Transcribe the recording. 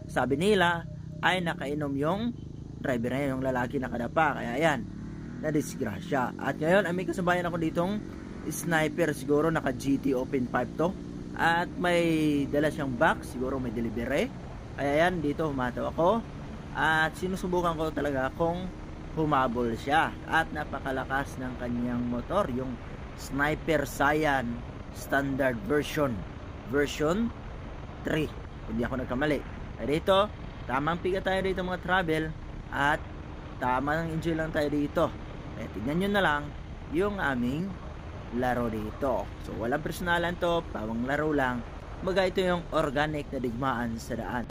sabi nila ay nakainom yung driver na yun, yung lalaki nakadapa. Kaya yan, nadisgrasya. At ngayon ay may kasabayan ako ditong sniper, siguro naka GT Open 5 to. At may dala siyang box, siguro may delivery. Kaya yan, dito humataw ako. At sinusubukan ko talaga kung humabol siya. At napakalakas ng kanyang motor, yung Sniper Saiyan Standard Version 3. Hindi ako nagkamali. Kaya dito, tamang piga tayo dito mga travel. At tamang enjoy lang tayo dito. Kaya tignan nyo na lang yung aming laro dito. So walang personalan to, pawang laro lang. Baga ito yung organic na digmaan sa daan.